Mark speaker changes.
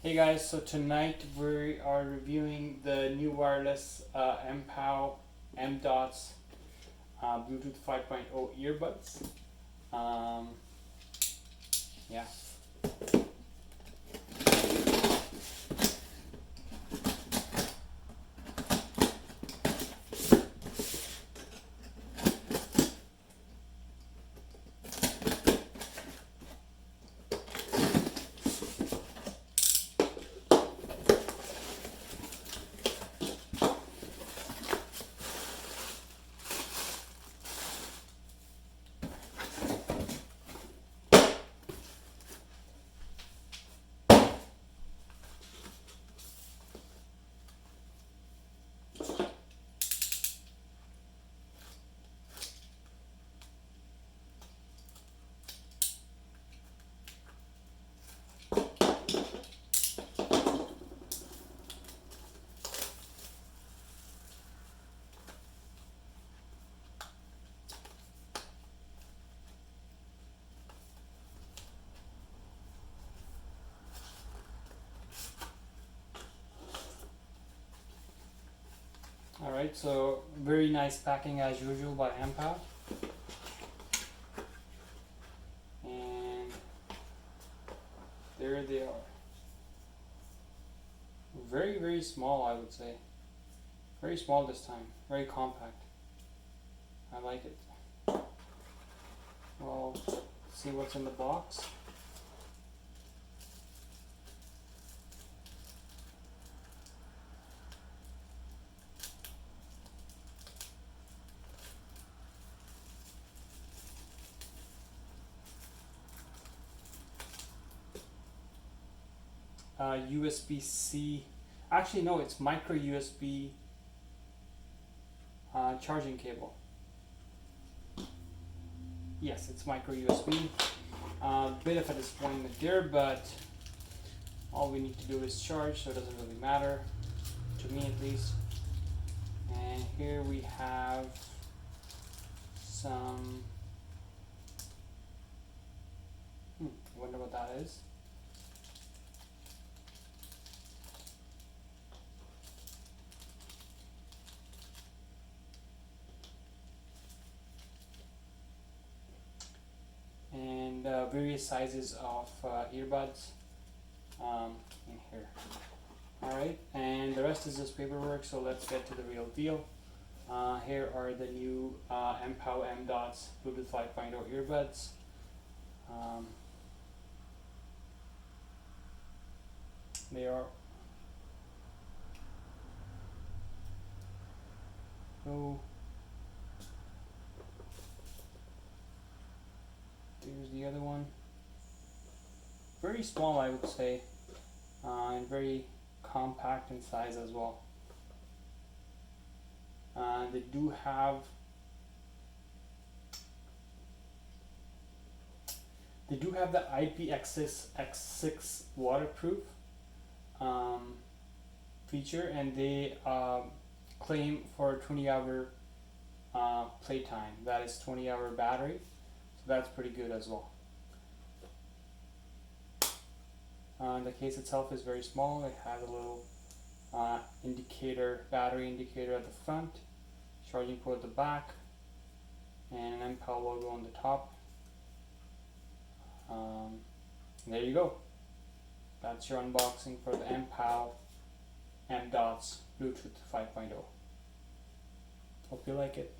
Speaker 1: Hey guys, so tonight we are reviewing the new wireless MPOW MDOTS Bluetooth 5.0 earbuds. Um, yeah. Alright, so very nice packing as usual by MPOW. And there they are. Very, very small, I would say. Very small this time. Very compact. I like it. Well, let's see what's in the box. USB-C. Actually, no, it's micro USB charging cable. Yes, it's micro USB. Bit of a disappointment there, but all we need to do is charge, so it doesn't really matter, to me at least. And here we have some. I wonder what that is. And various sizes of earbuds in here. Alright, and the rest is just paperwork, so let's get to the real deal. Here are the new MPOW MDOTS Bluetooth 5.0 earbuds. They are here's the other one. Very small, I would say, and very compact in size as well. They do have the IPX6 waterproof feature, and they claim for 20-hour playtime. That is 20-hour battery, so that's pretty good as well. The case itself is very small. It has a little battery indicator at the front, charging port at the back, and an MPOW logo on the top. There you go. That's your unboxing for the MPOW MDOTS Bluetooth 5.0. Hope you like it.